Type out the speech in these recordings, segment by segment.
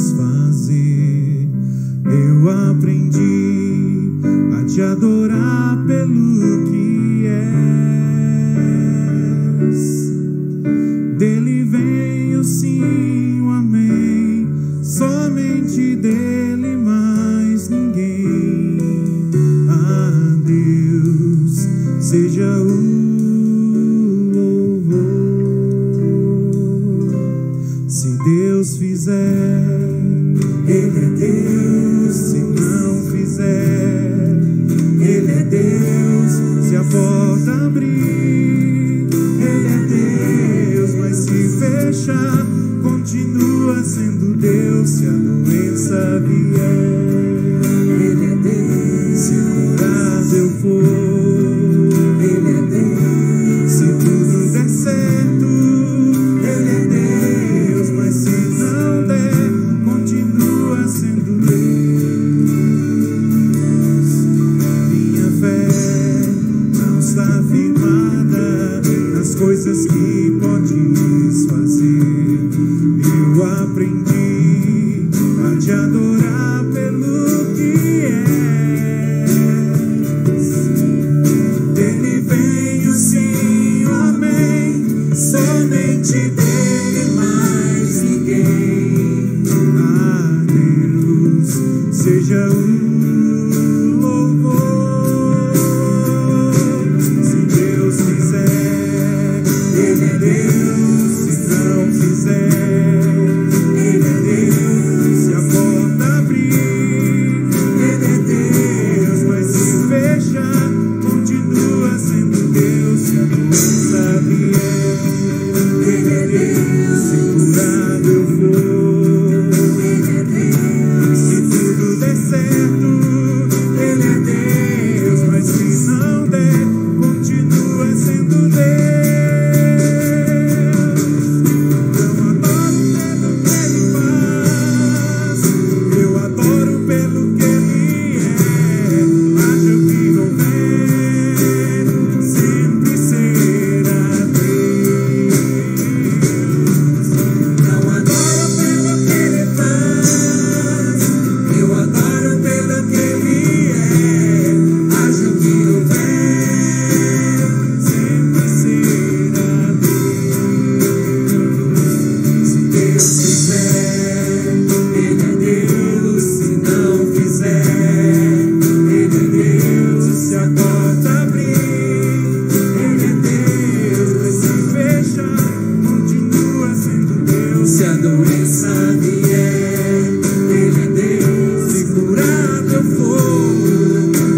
podes fazer. Eu aprendi a te adorar pelo que és. Dele vem o sim, o amém, somente dele, mais ninguém. A Deus seja o Deus fizer, Ele é Deus. Se não fizer, Ele é Deus. Se a porta abrir, Ele é Deus. Mas se fechar, continua sendo Deus. Se a doença vier, Ele é Deus. Se curado eu for, Ele é Deus. Se tudo der certo, Ele é Deus. Se não der, continua sendo Deus. Minha fé não está firmada nas coisas que podes fazer. Eu aprendi a te adorar pelo que és. Dele vem o sim, o amém, somente dele, mais ninguém. A Deus seja o louvor. Se Deus fizer, Ele é Deus. Se não fizer, Ele é Deus. Se a porta abrir, Ele é Deus. Mas se fechar, continua sendo Deus. Se a doença vier, Ele é Deus. Se curado eu for, Ele é Deus. Se tudo der certo, Ele é Deus. Mas se não der, continua sendo Deus. Eu adoro pelo que Ele faz. Eu adoro pelo que Ele é. Haja o que houver, sempre será Deus. Não adoro pelo que Ele faz, eu adoro pelo que Ele é. Haja o que houver, sempre será Deus. Se Deus fizer, Ele é Deus. Se não fizer, Ele é Deus. Se a porta abrir, Ele é Deus. Mas se fechar, continua sendo Deus. Se a doença vier, Ele é Deus. Se curado eu for,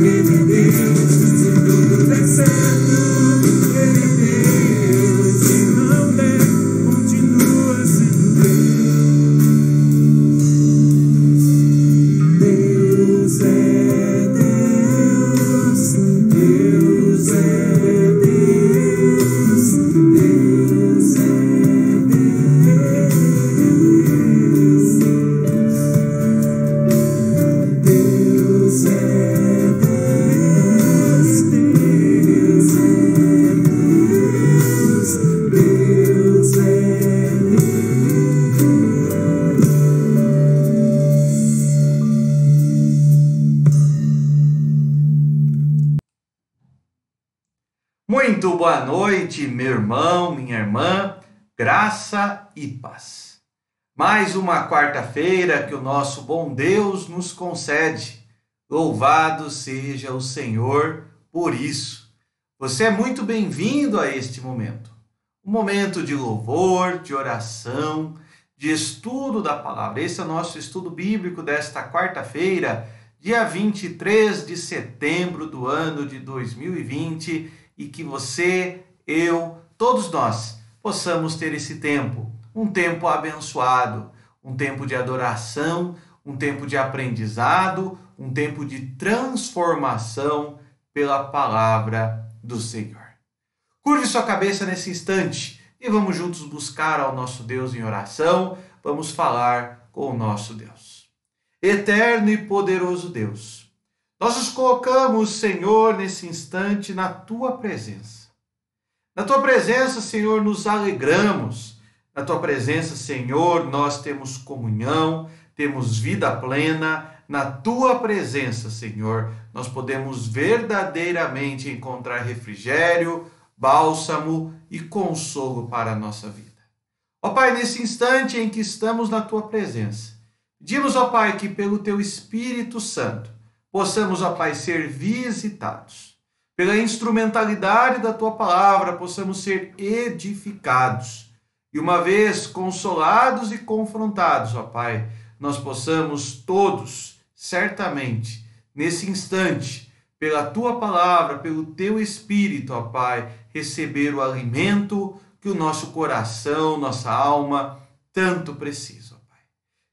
Ele é Deus. Se tudo der certo, Ele é Deus. Se não der, continua sendo Deus. Deus é Deus. Deus é Deus. Deus é Deus. Deus é Deus. Deus é Deus. Deus é Muito boa noite, meu irmão, minha irmã, graça e paz. Mais uma quarta-feira que o nosso bom Deus nos concede. Louvado seja o Senhor por isso. Você é muito bem-vindo a este momento. Um momento de louvor, de oração, de estudo da palavra. Esse é o nosso estudo bíblico desta quarta-feira, dia 23 de setembro do ano de 2020, e que você, eu, todos nós possamos ter esse tempo, um tempo abençoado, um tempo de adoração, um tempo de aprendizado, um tempo de transformação pela palavra do Senhor. Curve sua cabeça nesse instante e vamos juntos buscar ao nosso Deus em oração, vamos falar com o nosso Deus. Eterno e poderoso Deus, nós nos colocamos, Senhor, nesse instante na Tua presença. Na Tua presença, Senhor, nos alegramos, Na tua presença, Senhor, nós temos comunhão, temos vida plena. Na tua presença, Senhor, nós podemos verdadeiramente encontrar refrigério, bálsamo e consolo para a nossa vida. Ó Pai, nesse instante em que estamos na tua presença, pedimos, ó Pai, que pelo teu Espírito Santo possamos, ó Pai, ser visitados. Pela instrumentalidade da tua palavra, possamos ser edificados. E uma vez consolados e confrontados, ó Pai, nós possamos todos, certamente, nesse instante, pela tua palavra, pelo teu Espírito, ó Pai, receber o alimento que o nosso coração, nossa alma, tanto precisa, ó Pai.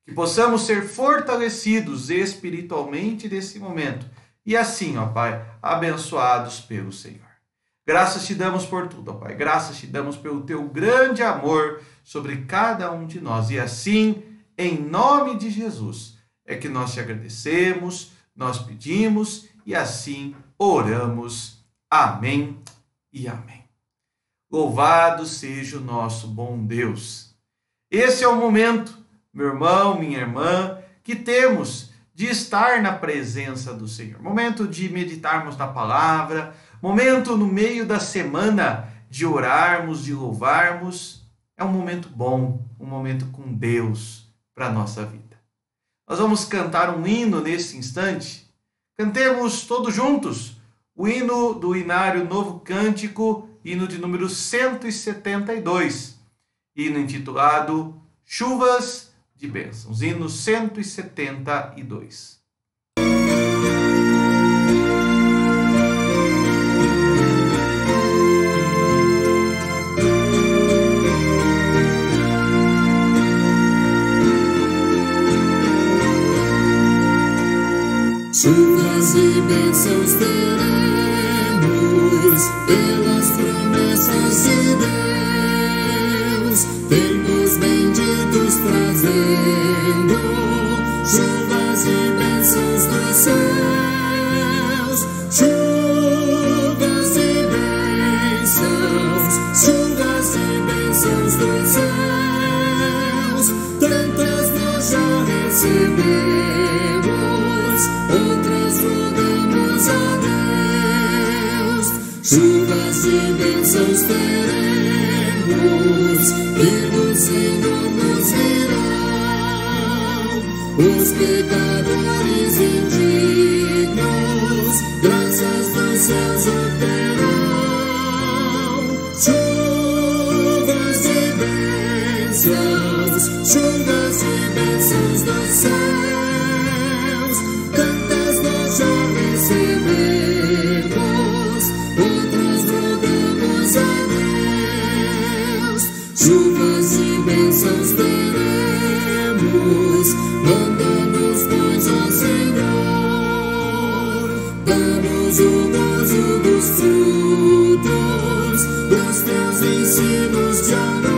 Que possamos ser fortalecidos espiritualmente nesse momento e assim, ó Pai, abençoados pelo Senhor. Graças te damos por tudo, ó Pai. Graças te damos pelo teu grande amor sobre cada um de nós. E assim, em nome de Jesus, é que nós te agradecemos, nós pedimos e assim oramos. Amém e amém. Louvado seja o nosso bom Deus. Esse é o momento, meu irmão, minha irmã, que temos de estar na presença do Senhor. Momento de meditarmos na palavra, momento no meio da semana de orarmos, de louvarmos. É um momento bom, um momento com Deus para a nossa vida. Nós vamos cantar um hino nesse instante. Cantemos todos juntos o hino do Inário Novo Cântico, hino de número 172, hino intitulado Chuvas de Bênçãos, hino 172. Chuvas e bênçãos teremos pelas promessas de Deus, tempos benditos trazendo chuvas e bênçãos dos céus, chuvas e bênçãos, chuvas e bênçãos dos céus, tantas nós já recebemos, outras rogamos a Deus. Chuvas e bênçãos teremos, e do Senhor nos virão os pecadores indignos, graças dos céus obterão. Chuvas e bênçãos, chuvas e bênçãos dos céus, tantas nós já recebemos, outras rogamos a Deus. Chuvas e bênçãos teremos, manda-nos, pois, ó Senhor, dá-nos o gozo dos frutos dos teus ensinos de amor.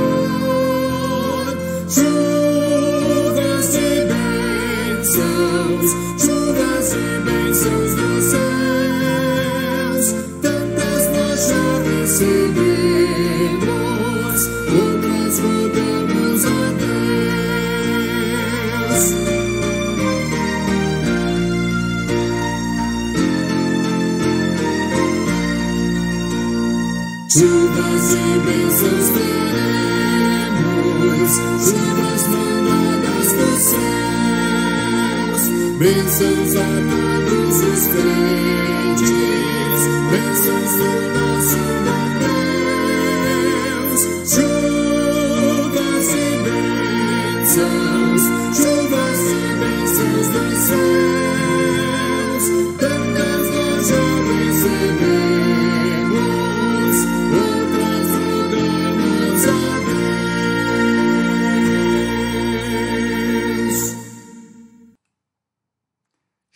Chuvas e bênçãos, chuvas e bênçãos dos céus, tantas nós já recebemos, outras rogamos a Deus. Chuvas e bênçãos teremos, chuvas mandadas dos céus, bênçãos a todos os crentes, bênçãos do nosso bom Deus. Chuvas e bênçãos, chuvas e bênçãos dos céus, tantas nós já recebemos, outras rogamos a Deus.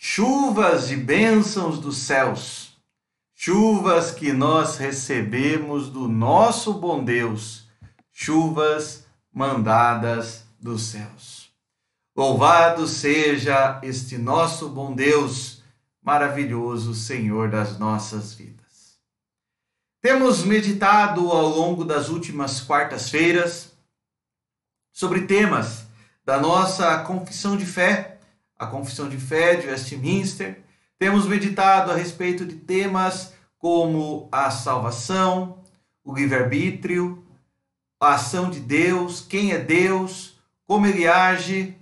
Chuvas e bênçãos dos céus, chuvas que nós recebemos do nosso bom Deus, chuvas mandadas dos céus. Louvado seja este nosso bom Deus, maravilhoso Senhor das nossas vidas. Temos meditado ao longo das últimas quartas-feiras sobre temas da nossa confissão de fé, a confissão de fé de Westminster. Temos meditado a respeito de temas como a salvação, o livre-arbítrio, a ação de Deus, quem é Deus, como Ele age.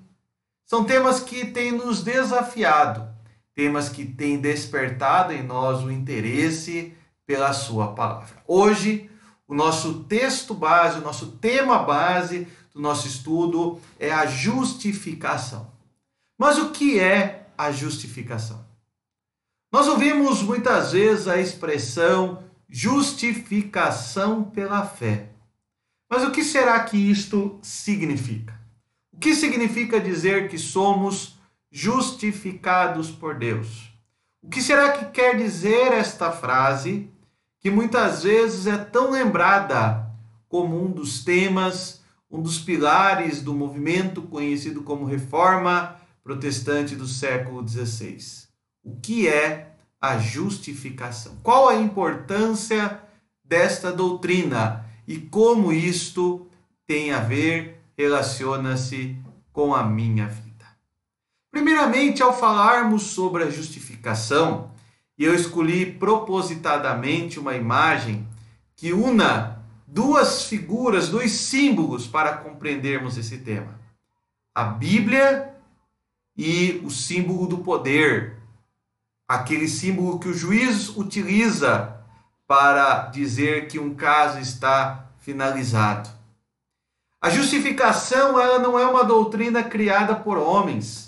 São temas que têm nos desafiado, temas que têm despertado em nós o interesse pela Sua palavra. Hoje, o nosso texto base, o nosso tema base do nosso estudo é a justificação. Mas o que é a justificação? Nós ouvimos muitas vezes a expressão justificação pela fé. Mas o que será que isto significa? O que significa dizer que somos justificados por Deus? O que será que quer dizer esta frase, que muitas vezes é tão lembrada como um dos temas, um dos pilares do movimento conhecido como Reforma Protestante do século XVI? O que é a justificação? Qual a importância desta doutrina e como isto tem a ver, relaciona-se com a minha vida? Primeiramente, ao falarmos sobre a justificação, e eu escolhi propositadamente uma imagem que una duas figuras, dois símbolos para compreendermos esse tema: a Bíblia e o símbolo do poder, aquele símbolo que o juiz utiliza para dizer que um caso está finalizado. A justificação, ela não é uma doutrina criada por homens.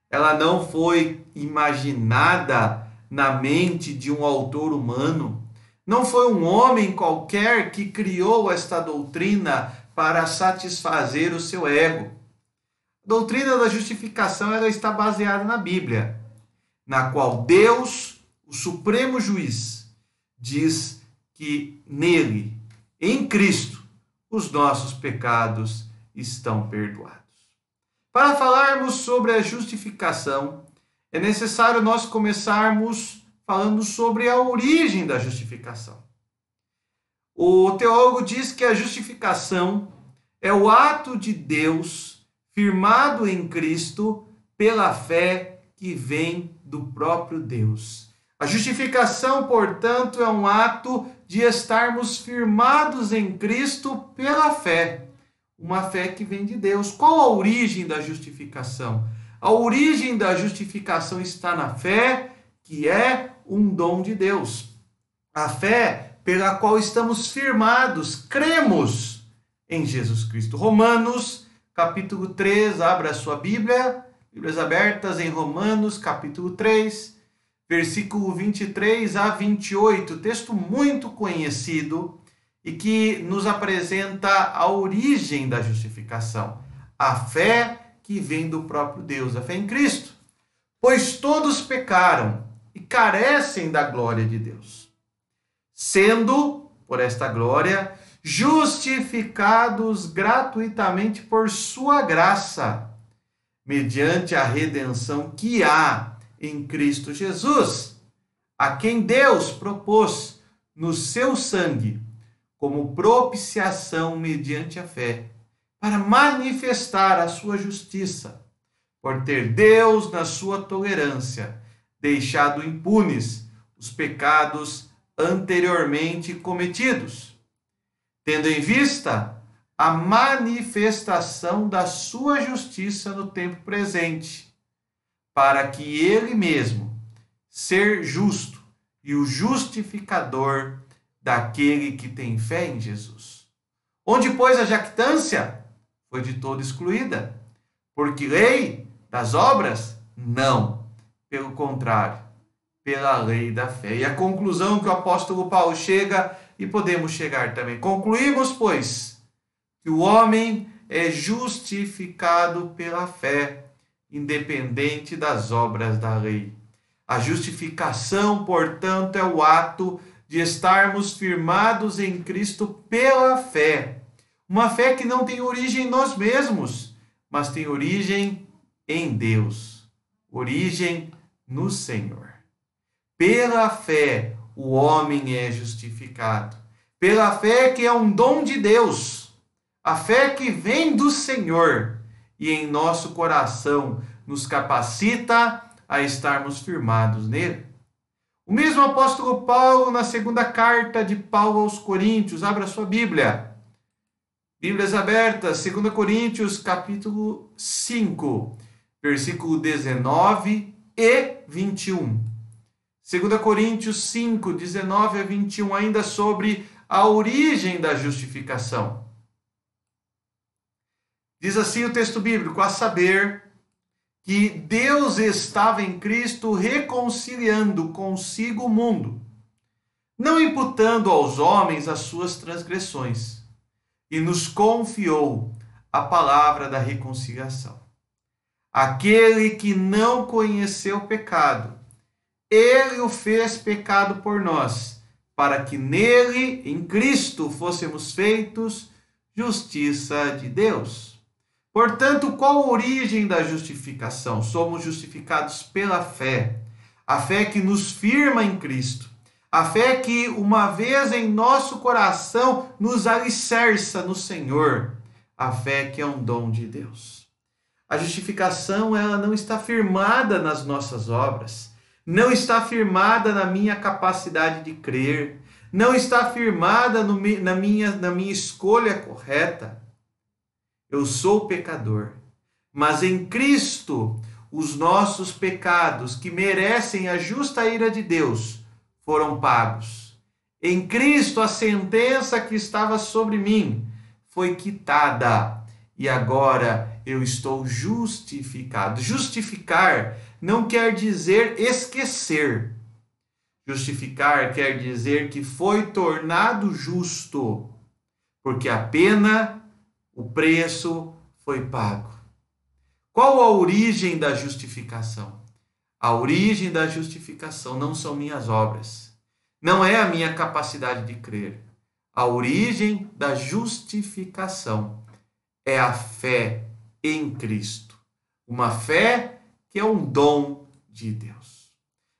Ela não foi imaginada na mente de um autor humano. Não foi um homem qualquer que criou esta doutrina para satisfazer o seu ego. A doutrina da justificação, ela está baseada na Bíblia, na qual Deus, o supremo juiz, diz que nele, em Cristo, os nossos pecados estão perdoados. Para falarmos sobre a justificação, é necessário nós começarmos falando sobre a origem da justificação. O teólogo diz que a justificação é o ato de Deus firmado em Cristo pela fé que vem do próprio Deus. A justificação, portanto, é um ato de estarmos firmados em Cristo pela fé, uma fé que vem de Deus. Qual a origem da justificação? A origem da justificação está na fé, que é um dom de Deus. A fé pela qual estamos firmados, cremos em Jesus Cristo. Romanos, capítulo 3, abra a sua Bíblia, Bíblias abertas em Romanos, capítulo 3, versículo 23 a 28, texto muito conhecido e que nos apresenta a origem da justificação, a fé que vem do próprio Deus, a fé em Cristo. Pois todos pecaram e carecem da glória de Deus, sendo, por esta glória, justificados gratuitamente por sua graça, mediante a redenção que há em Cristo Jesus, a quem Deus propôs no seu sangue como propiciação mediante a fé, para manifestar a sua justiça, por ter Deus, na sua tolerância, deixado impunes os pecados anteriormente cometidos, tendo em vista a manifestação da sua justiça no tempo presente, para que ele mesmo ser justo e o justificador daquele que tem fé em Jesus. Onde, pois, a jactância foi de todo excluída, porque lei das obras? Não, pelo contrário, pela lei da fé. E a conclusão que o apóstolo Paulo chega, e podemos chegar também. Concluímos, pois, que o homem é justificado pela fé, independente das obras da lei. A justificação, portanto, é o ato de estarmos firmados em Cristo pela fé. Uma fé que não tem origem em nós mesmos, mas tem origem em Deus, origem no Senhor. Pela fé, o homem é justificado. Pela fé, que é um dom de Deus. A fé que vem do Senhor e em nosso coração nos capacita a estarmos firmados nele. O mesmo apóstolo Paulo, na segunda carta de Paulo aos Coríntios, abra sua Bíblia. Bíblias abertas, 2 Coríntios, capítulo 5, versículo 19 e 21. 2 Coríntios 5, 19 a 21, ainda sobre a origem da justificação. Diz assim o texto bíblico: a saber que Deus estava em Cristo reconciliando consigo o mundo, não imputando aos homens as suas transgressões, e nos confiou a palavra da reconciliação. Aquele que não conheceu o pecado, ele o fez pecado por nós, para que nele, em Cristo, fôssemos feitos justiça de Deus. Portanto, qual a origem da justificação? Somos justificados pela fé. A fé que nos firma em Cristo. A fé que, uma vez em nosso coração, nos alicerça no Senhor. A fé que é um dom de Deus. A justificação, ela não está firmada nas nossas obras. Não está firmada na minha capacidade de crer. Não está firmada na minha escolha correta. Eu sou pecador, mas em Cristo os nossos pecados, que merecem a justa ira de Deus, foram pagos. Em Cristo a sentença que estava sobre mim foi quitada e agora eu estou justificado. Justificar não quer dizer esquecer. Justificar quer dizer que foi tornado justo, porque a pena, o preço foi pago. Qual a origem da justificação? A origem da justificação não são minhas obras. Não é a minha capacidade de crer. A origem da justificação é a fé em Cristo. Uma fé que é um dom de Deus.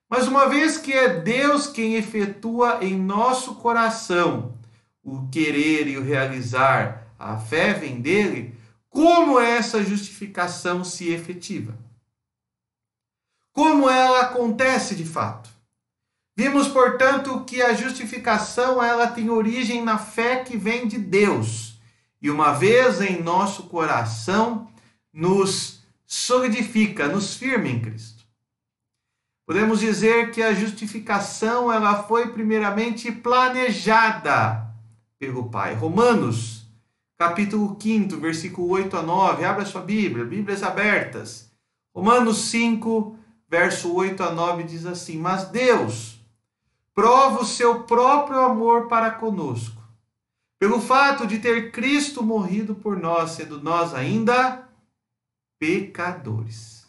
Mas uma vez que é Deus quem efetua em nosso coração o querer e o realizar, a fé vem dele, como essa justificação se efetiva? Como ela acontece de fato? Vimos, portanto, que a justificação ela tem origem na fé que vem de Deus. E uma vez em nosso coração, nos solidifica, nos firma em Cristo. Podemos dizer que a justificação ela foi primeiramente planejada pelo Pai. Romanos, capítulo 5, versículo 8 a 9. Abra sua Bíblia, Bíblias abertas. Romanos 5, verso 8 a 9 diz assim: mas Deus prova o seu próprio amor para conosco, pelo fato de ter Cristo morrido por nós, sendo nós ainda pecadores.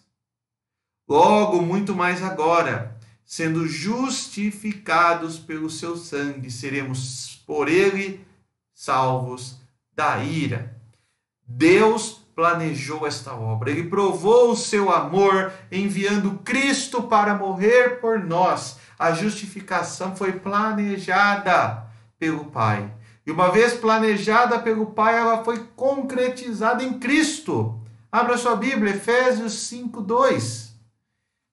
Logo, muito mais agora, sendo justificados pelo seu sangue, seremos por ele salvos da ira. Deus planejou esta obra. Ele provou o seu amor enviando Cristo para morrer por nós. A justificação foi planejada pelo Pai. E uma vez planejada pelo Pai, ela foi concretizada em Cristo. Abra sua Bíblia, Efésios 5, 2.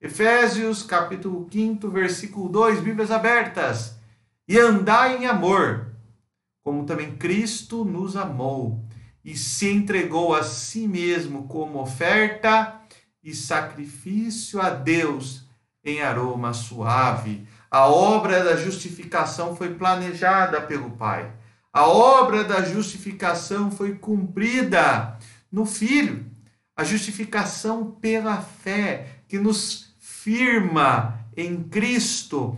Efésios, capítulo 5, versículo 2, Bíblias abertas. E andai em amor, como também Cristo nos amou e se entregou a si mesmo como oferta e sacrifício a Deus em aroma suave. A obra da justificação foi planejada pelo Pai. A obra da justificação foi cumprida no Filho. A justificação pela fé que nos firma em Cristo,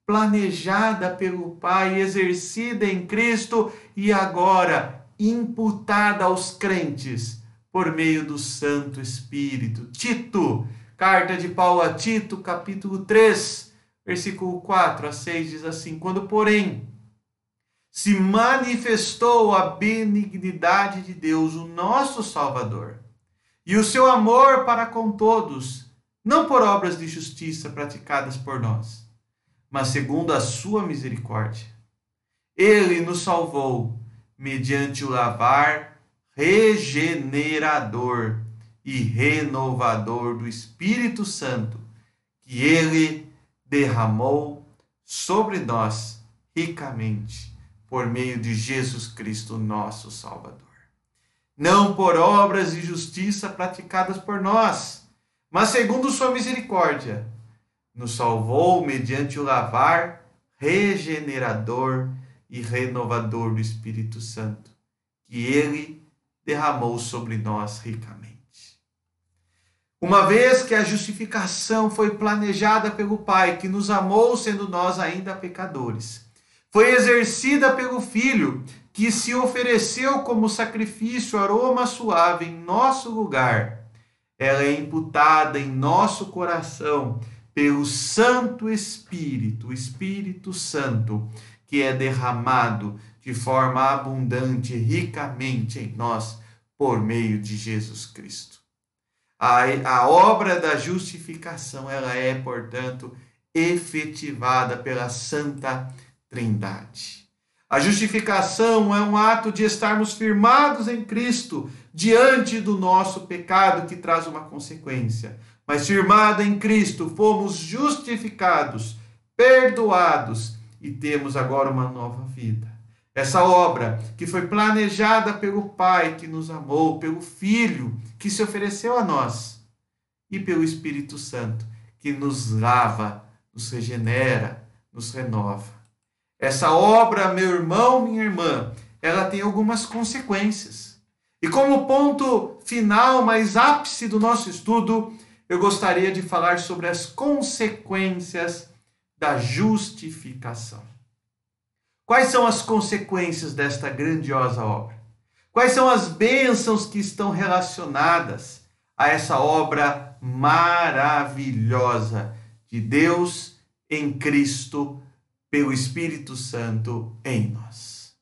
planejada pelo Pai, exercida em Cristo e agora imputada aos crentes por meio do Santo Espírito. Tito, carta de Paulo a Tito, capítulo 3, versículo 4 a 6 diz assim: quando, porém, se manifestou a benignidade de Deus, o nosso Salvador, e o seu amor para com todos, não por obras de justiça praticadas por nós, mas segundo a sua misericórdia. Ele nos salvou mediante o lavar regenerador e renovador do Espírito Santo, que Ele derramou sobre nós ricamente, por meio de Jesus Cristo, nosso Salvador. Não por obras de justiça praticadas por nós, mas segundo sua misericórdia, nos salvou mediante o lavar regenerador e renovador do Espírito Santo, que Ele derramou sobre nós ricamente. Uma vez que a justificação foi planejada pelo Pai, que nos amou sendo nós ainda pecadores, foi exercida pelo Filho, que se ofereceu como sacrifício, aroma suave em nosso lugar, ela é imputada em nosso coração pelo Santo Espírito, o Espírito Santo, que é derramado de forma abundante e ricamente em nós por meio de Jesus Cristo. A obra da justificação, ela é, portanto, efetivada pela Santa Trindade. A justificação é um ato de estarmos firmados em Cristo diante do nosso pecado, que traz uma consequência. Mas firmado em Cristo, fomos justificados, perdoados e temos agora uma nova vida. Essa obra que foi planejada pelo Pai que nos amou, pelo Filho que se ofereceu a nós e pelo Espírito Santo que nos lava, nos regenera, nos renova. Essa obra, meu irmão, minha irmã, ela tem algumas consequências. E como ponto final, mais ápice do nosso estudo, eu gostaria de falar sobre as consequências da justificação. Quais são as consequências desta grandiosa obra? Quais são as bênçãos que estão relacionadas a essa obra maravilhosa de Deus em Cristo, pelo Espírito Santo em nós?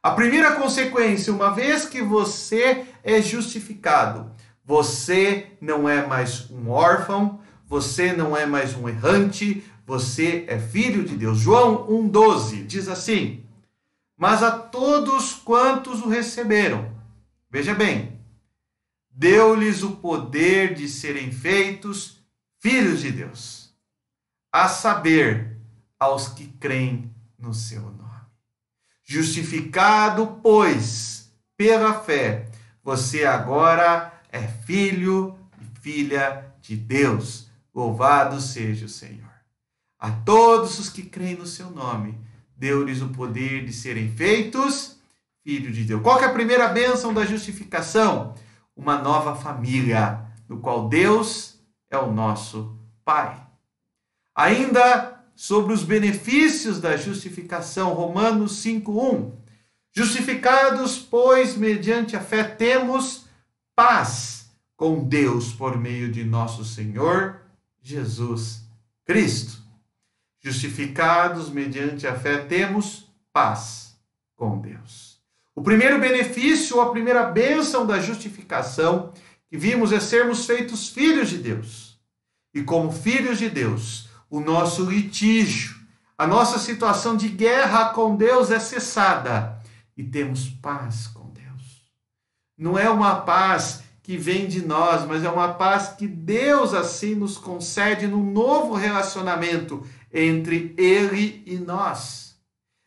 A primeira consequência, uma vez que você é justificado, você não é mais um órfão, você não é mais um errante, você é filho de Deus. João 1,12 diz assim: mas a todos quantos o receberam, veja bem, deu-lhes o poder de serem feitos filhos de Deus, a saber, aos que creem no seu nome. Justificado, pois, pela fé, você agora é filho e filha de Deus. Louvado seja o Senhor. A todos os que creem no seu nome, deu-lhes o poder de serem feitos filhos de Deus. Qual que é a primeira bênção da justificação? Uma nova família, no qual Deus é o nosso Pai. Ainda sobre os benefícios da justificação, Romanos 5,1. Justificados, pois, mediante a fé, temos paz com Deus por meio de nosso Senhor Jesus Cristo. Justificados, mediante a fé, temos paz com Deus. O primeiro benefício, a primeira bênção da justificação que vimos é sermos feitos filhos de Deus. E como filhos de Deus, o nosso litígio, a nossa situação de guerra com Deus é cessada e temos paz com Deus. Não é uma paz que vem de nós, mas é uma paz que Deus assim nos concede num novo relacionamento entre Ele e nós.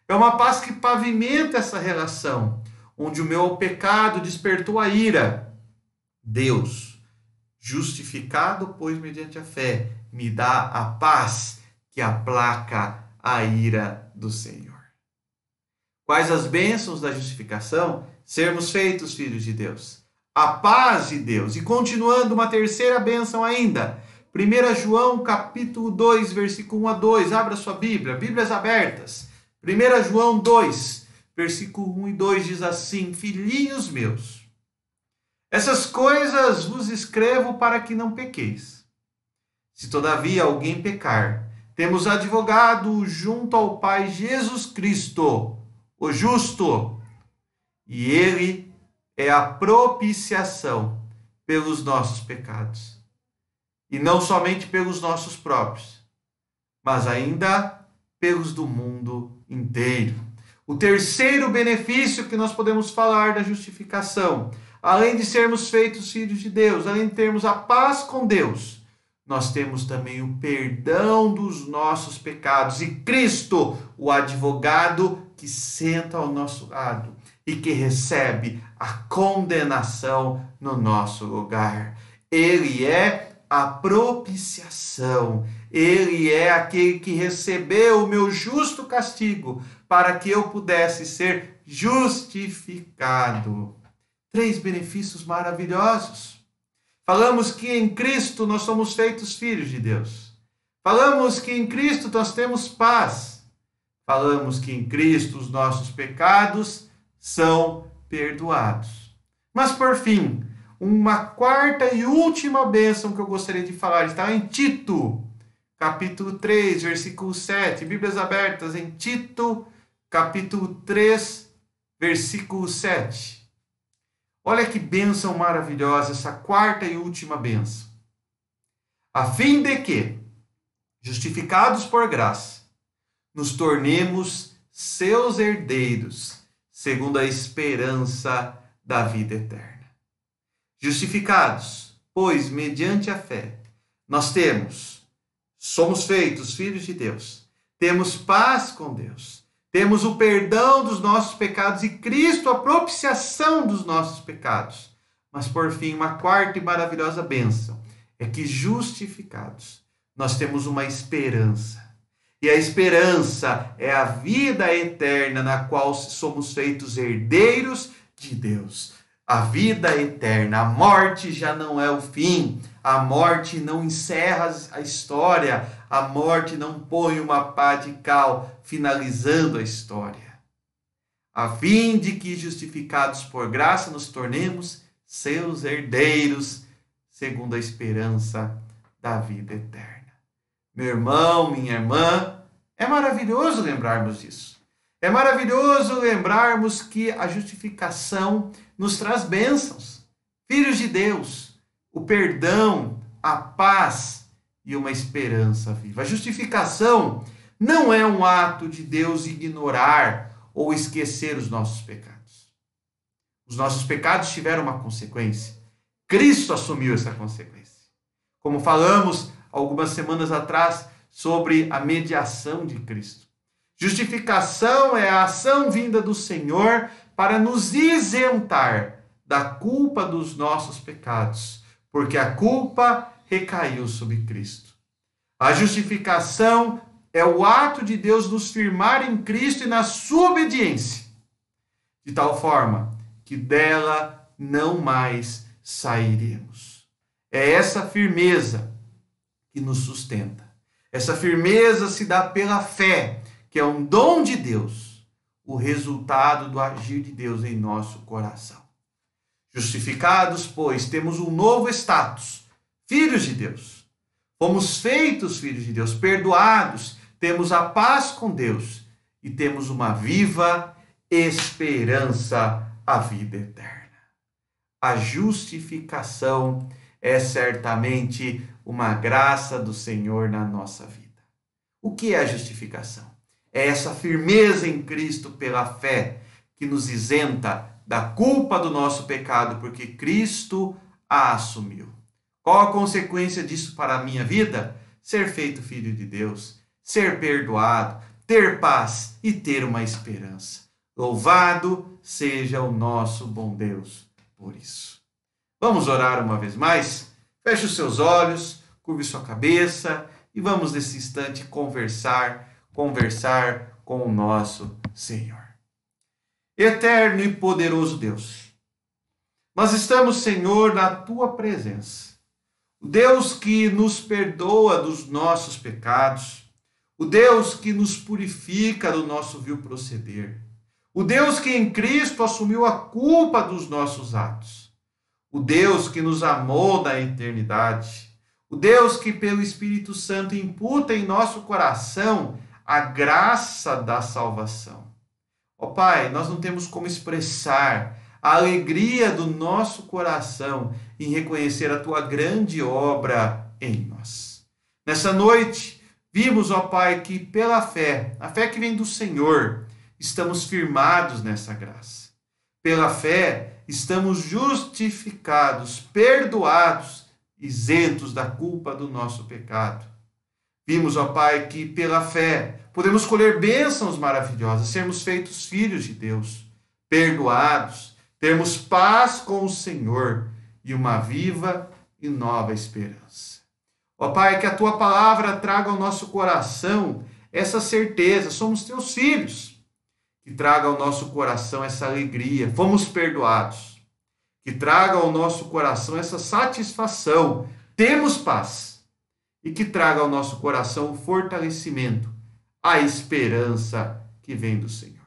É uma paz que pavimenta essa relação, onde o meu pecado despertou a ira. Deus, justificado, pois, mediante a fé, me dá a paz que aplaca a ira do Senhor. Quais as bênçãos da justificação? Sermos feitos filhos de Deus. A paz de Deus. E continuando, uma terceira bênção ainda. 1 João capítulo 2, versículo 1 a 2. Abra sua Bíblia, Bíblias abertas. 1 João 2, versículo 1 e 2 diz assim: filhinhos meus, essas coisas vos escrevo para que não pequeis. Se todavia alguém pecar, temos advogado junto ao Pai, Jesus Cristo, o justo, e ele é a propiciação pelos nossos pecados. E não somente pelos nossos próprios, mas ainda pelos do mundo inteiro. O terceiro benefício que nós podemos falar da justificação, além de sermos feitos filhos de Deus, além de termos a paz com Deus, nós temos também o perdão dos nossos pecados. E Cristo, o advogado que senta ao nosso lado e que recebe a condenação no nosso lugar. Ele é a propiciação. Ele é aquele que recebeu o meu justo castigo para que eu pudesse ser justificado. 3 benefícios maravilhosos. Falamos que em Cristo nós somos feitos filhos de Deus. Falamos que em Cristo nós temos paz. Falamos que em Cristo os nossos pecados são perdoados. Mas por fim, uma quarta e última bênção que eu gostaria de falar está em Tito, capítulo 3, versículo 7. Bíblias abertas em Tito, capítulo 3, versículo 7. Olha que bênção maravilhosa, essa quarta e última bênção. A fim de que, justificados por graça, nos tornemos seus herdeiros, segundo a esperança da vida eterna. Justificados, pois, mediante a fé, nós somos feitos filhos de Deus, temos paz com Deus, temos o perdão dos nossos pecados e Cristo a propiciação dos nossos pecados. Mas, por fim, uma quarta e maravilhosa bênção é que, justificados, nós temos uma esperança. E a esperança é a vida eterna na qual somos feitos herdeiros de Deus. A vida eterna, a morte já não é o fim, a morte não encerra a história, a morte não põe uma pá de cal finalizando a história. A fim de que, justificados por graça, nos tornemos seus herdeiros, segundo a esperança da vida eterna. Meu irmão, minha irmã, é maravilhoso lembrarmos disso. É maravilhoso lembrarmos que a justificação nos traz bênçãos, filhos de Deus, o perdão, a paz e uma esperança viva. A justificação não é um ato de Deus ignorar ou esquecer os nossos pecados. Os nossos pecados tiveram uma consequência. Cristo assumiu essa consequência. Como falamos algumas semanas atrás sobre a mediação de Cristo. Justificação é a ação vinda do Senhor para nos isentar da culpa dos nossos pecados, porque a culpa recaiu sobre Cristo. A justificação é o ato de Deus nos firmar em Cristo e na sua obediência, de tal forma que dela não mais sairemos. É essa firmeza que nos sustenta. Essa firmeza se dá pela fé, que é um dom de Deus, o resultado do agir de Deus em nosso coração. Justificados, pois, temos um novo status, filhos de Deus. Fomos feitos filhos de Deus, perdoados, temos a paz com Deus e temos uma viva esperança, a vida eterna. A justificação é certamente uma graça do Senhor na nossa vida. O que é a justificação? É essa firmeza em Cristo pela fé que nos isenta da culpa do nosso pecado, porque Cristo a assumiu. Qual a consequência disso para a minha vida? Ser feito filho de Deus, ser perdoado, ter paz e ter uma esperança. Louvado seja o nosso bom Deus por isso. Vamos orar uma vez mais? Feche os seus olhos, curve sua cabeça e vamos nesse instante conversar com o nosso Senhor. Eterno e poderoso Deus, nós estamos, Senhor, na Tua presença. O Deus que nos perdoa dos nossos pecados, o Deus que nos purifica do nosso vil proceder, o Deus que em Cristo assumiu a culpa dos nossos atos, o Deus que nos amou na eternidade, o Deus que pelo Espírito Santo imputa em nosso coração a graça da salvação. Ó Pai, nós não temos como expressar a alegria do nosso coração em reconhecer a Tua grande obra em nós. Nessa noite, vimos, ó Pai, que pela fé, a fé que vem do Senhor, estamos firmados nessa graça. Pela fé, estamos justificados, perdoados, isentos da culpa do nosso pecado. Vimos, ó Pai, que pela fé podemos colher bênçãos maravilhosas, sermos feitos filhos de Deus, perdoados, termos paz com o Senhor e uma viva e nova esperança. Ó Pai, que a Tua palavra traga ao nosso coração essa certeza, somos Teus filhos. Que traga ao nosso coração essa alegria, fomos perdoados. Que traga ao nosso coração essa satisfação, temos paz. E que traga ao nosso coração o fortalecimento, a esperança que vem do Senhor.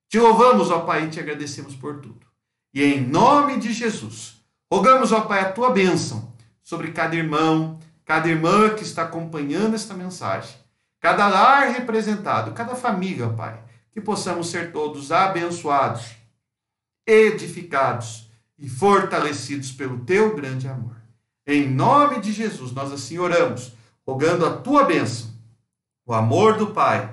Te louvamos, ó Pai, e te agradecemos por tudo. E em nome de Jesus, rogamos, ó Pai, a Tua bênção sobre cada irmão, cada irmã que está acompanhando esta mensagem, cada lar representado, cada família, ó Pai, que possamos ser todos abençoados, edificados e fortalecidos pelo Teu grande amor. Em nome de Jesus, nós assim oramos, rogando a Tua bênção, o amor do Pai,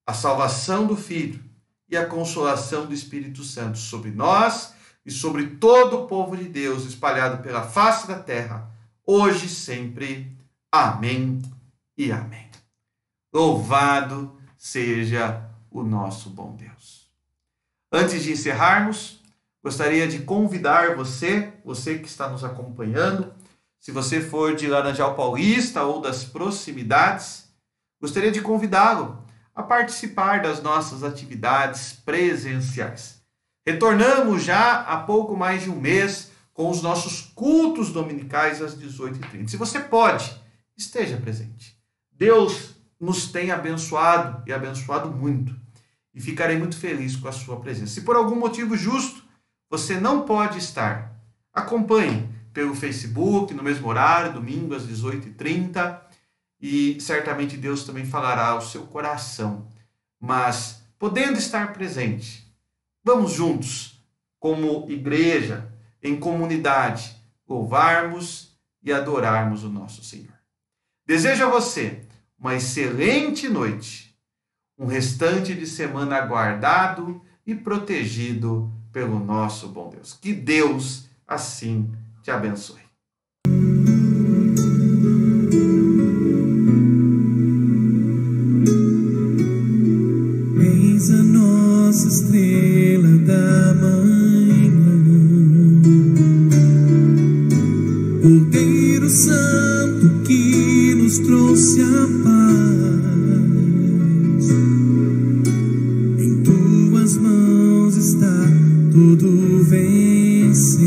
a salvação do Filho e a consolação do Espírito Santo sobre nós e sobre todo o povo de Deus espalhado pela face da terra, hoje e sempre. Amém e amém. Louvado seja o nosso bom Deus. Antes de encerrarmos, gostaria de convidar você que está nos acompanhando, se você for de Laranjal Paulista ou das proximidades, gostaria de convidá-lo a participar das nossas atividades presenciais. Retornamos já há pouco mais de um mês com os nossos cultos dominicais às 18h30. Se você pode, esteja presente. Deus nos tem abençoado e abençoado muito. E ficarei muito feliz com a sua presença. Se por algum motivo justo você não pode estar, acompanhe pelo Facebook, no mesmo horário, domingo às 18h30, e certamente Deus também falará ao seu coração. Mas, podendo estar presente, vamos juntos, como igreja, em comunidade, louvarmos e adorarmos o nosso Senhor. Desejo a você uma excelente noite, um restante de semana guardado e protegido pelo nosso bom Deus. Que Deus assim te abençoe. Eis a nossa estrela da manhã, Cordeiro Santo que nos trouxe a paz. Em Tuas mãos está tudo vencer.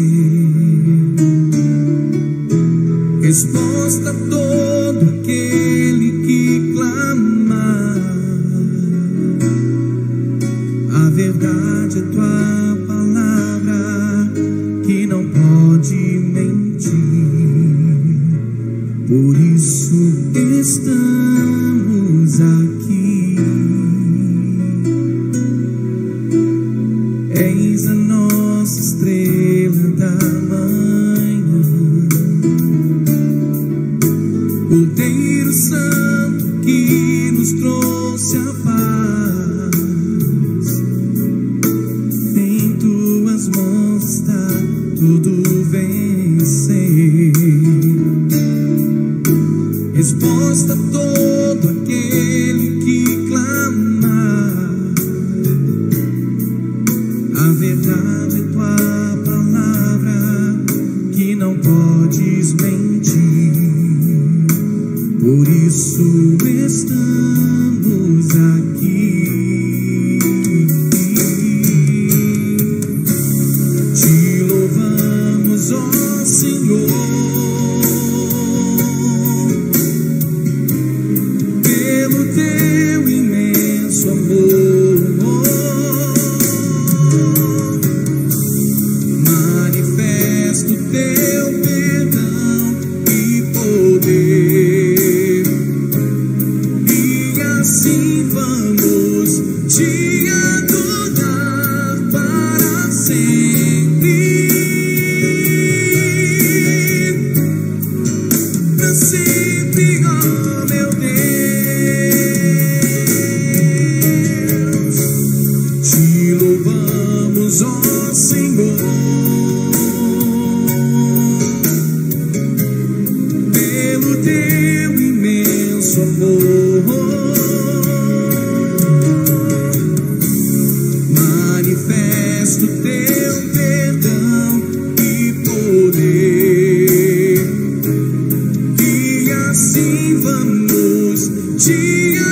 Resposta a todo aquele que clamar. A verdade é Tua palavra que não pode mentir. Por isso estamos aqui. Eis a nossa estrela da manhã, Cordeiro Santo que nos trouxe a paz. Em Tuas mãos está tudo vencer. Resposta a todo aquele que clamar. A verdade é Tua palavra que não podes mentir. Por isso estamos aqui. Te louvamos, ó Senhor, pelo Teu imenso amor. Manifesta o Teu perdão e poder. E teu imenso amor. Manifesto teu perdão e poder, e assim vamos te